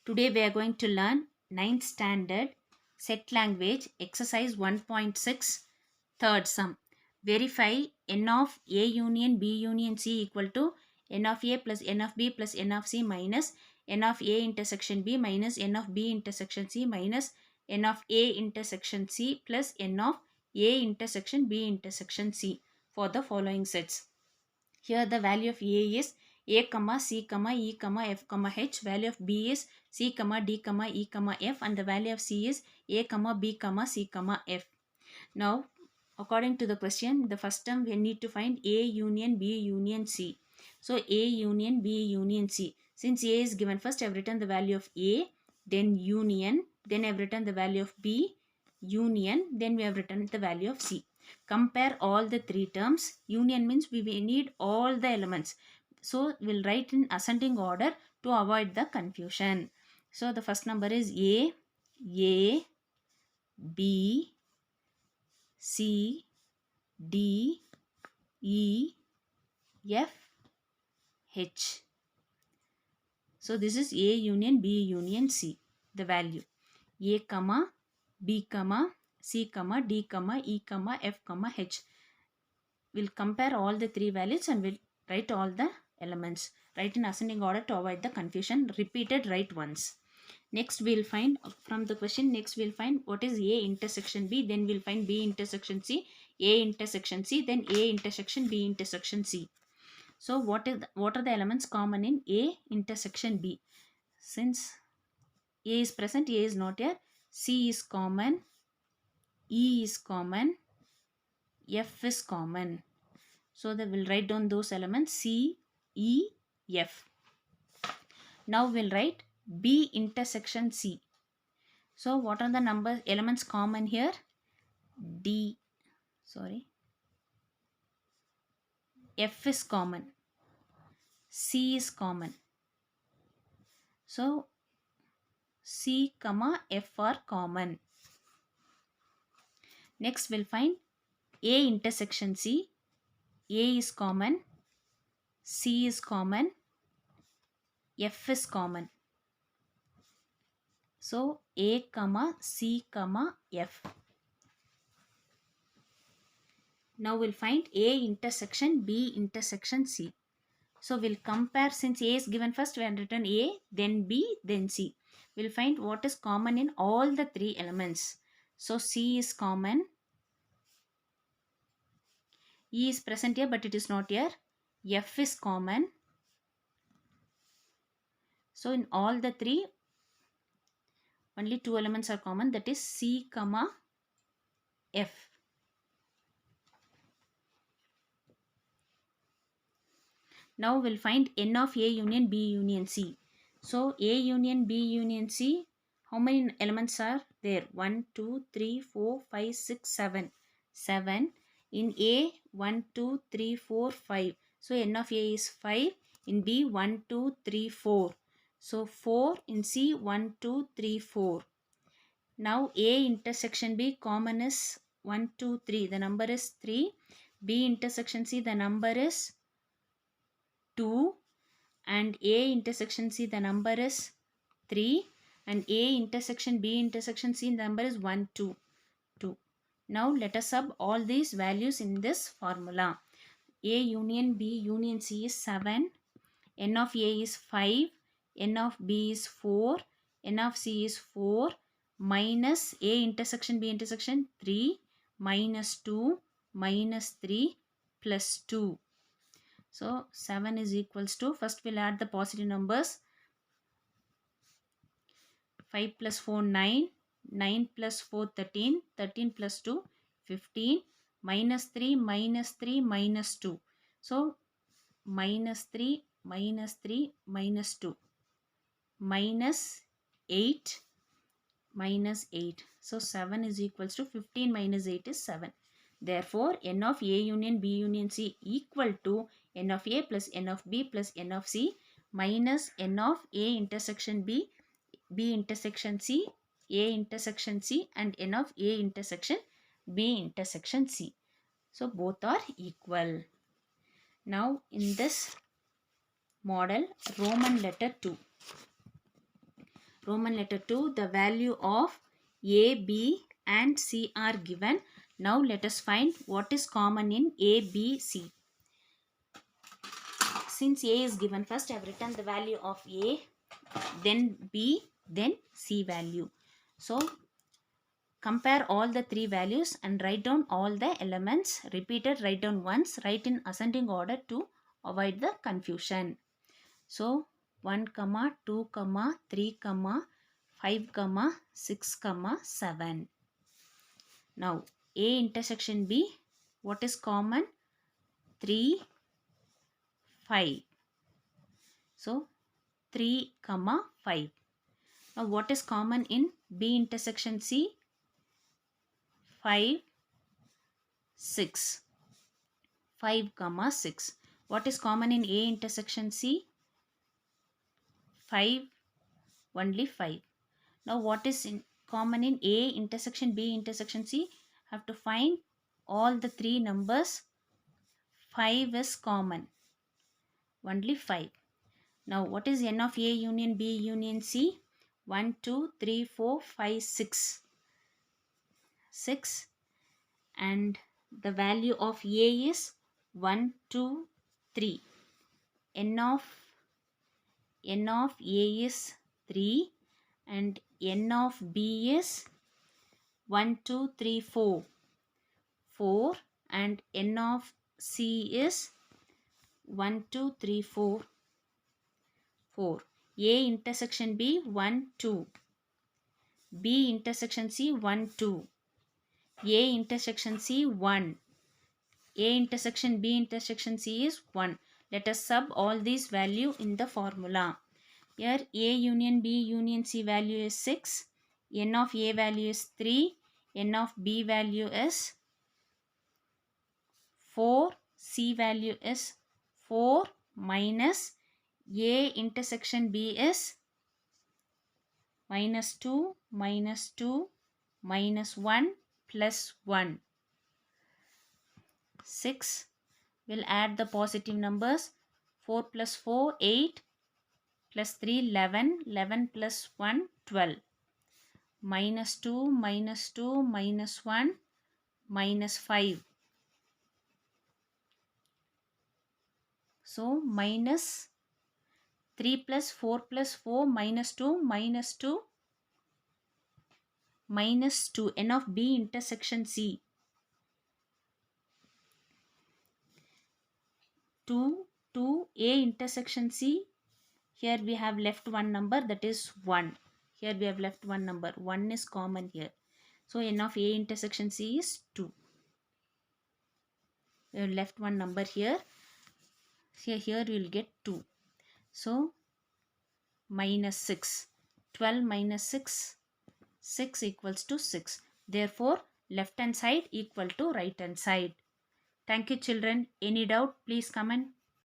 Today we are going to learn 9th standard set language exercise 1.6 third sum. Verify n of A union B union C equal to n of A plus n of B plus n of C minus n of A intersection B minus n of B intersection C minus n of A intersection C plus n of A intersection B intersection C for the following sets. Here the value of A is A, C, E, F, H. Value of B is C, D, E, F, and the value of C is A, B, C, F. Now, according to the question, the first term we need to find A union B union C. So, A union B union C. Since A is given first, I have written the value of A, then union, then I have written the value of B, union, then we have written the value of C. Compare all the three terms. Union means we need all the elements. So, we'll write in ascending order to avoid the confusion. So, the first number is A, B, C, D, E, F, H. So this is A union B union C. The value A, B, C, D, E, F, H. We'll compare all the three values and we'll write all the elements. Write in ascending order to avoid the confusion. Repeated write once. Next we'll find from the question, next we'll find what is A intersection B, then we'll find B intersection C, A intersection C, then A intersection B intersection C. So what are the elements common in A intersection B? Since A is present, A is not here, C is common, E is common, F is common. So they will write down those elements C, E, F. Now we'll write B intersection C. So what are the elements common here? F is common, C is common. So C, F are common. Next we'll find A intersection C. A is common, C is common, F is common. So A, C, F. Now we'll find A intersection B intersection C. So we'll compare, since A is given first, we have written A, then B, then C. We'll find what is common in all the three elements. So C is common, E is present here but it is not here, F is common. So in all the three, only two elements are common, that is C, F. Now we'll find n of A union B union C. So A union B union C, how many elements are there? 1, 2, 3, 4, 5, 6, 7. 7. In A, 1, 2, 3, 4, 5. So n of A is 5. In B, 1, 2, 3, 4. So 4. In C, 1, 2, 3, 4. Now A intersection B common is 1, 2, 3. The number is 3. B intersection C, the number is 2, and A intersection C, the number is 3, and A intersection B intersection C, the number is 1, 2, 2. Now let us sub all these values in this formula. A union B union C is 7, n of A is 5, n of B is 4, n of C is 4, minus A intersection B intersection 3, minus 2, minus 3, plus 2. So 7 is equals to, first we'll add the positive numbers. 5 plus 4, 9. 9 plus 4, 13. 13 plus 2, 15. Minus 3, minus 3, minus 2. So minus 3, minus 3, minus 2. Minus 8, minus 8. So 7 is equals to 15 minus 8 is 7. Therefore, n of A union B union C equal to n of A plus n of B plus n of C minus n of A intersection B, B intersection C, A intersection C, and n of A intersection B intersection C. So both are equal. Now in this model, Roman letter 2. Roman letter 2, the value of A, B and C are given. Now let us find what is common in A, B, C. Since A is given, first I have written the value of A, then B, then C value. So compare all the three values and write down all the elements. Repeated, write down once, write in ascending order to avoid the confusion. So 1, 2, 3, 5, 6, 7. Now A intersection B, what is common? 3, 5. So 3, 5. Now what is common in B intersection C? 5, 6. 5, 6. What is common in A intersection C? 5, only 5. Now what is common in A intersection B intersection C? Have to find all the three numbers. 5 is common, only 5. Now what is n of A union B union C? 1, 2, 3, 4, 5, 6. 6. And the value of A is 1, 2, 3. N of A is 3 and n of B is 1, 2, 3, 4. 4 and n of C is 1, 2, 3, 4. 4. A intersection B 1, 2. B intersection C 1, 2. A intersection C 1. A intersection B intersection C is 1. Let us sub all these value in the formula. Here A union B union C value is 6. N of A value is 3. N of B value is 4. C value is 4 minus A intersection B is minus 2, minus 2, minus 1 plus 1. 6. We'll add the positive numbers. 4 plus 4, 8 plus 3, 11. 11 plus 1, 12. Minus 2, minus 2, minus 1, minus 5. So minus 3 plus 4 plus 4, minus 2, minus 2, minus 2. N of B intersection C. 2, 2, A intersection C. Here we have left one number, that is 1. Here we have left one number. 1 is common here. So N of A intersection C is 2. We have left one number here. Here we will get 2. So minus 6. 12 minus 6. 6 equals to 6. Therefore, left hand side equal to right hand side. Thank you children. Any doubt, please comment.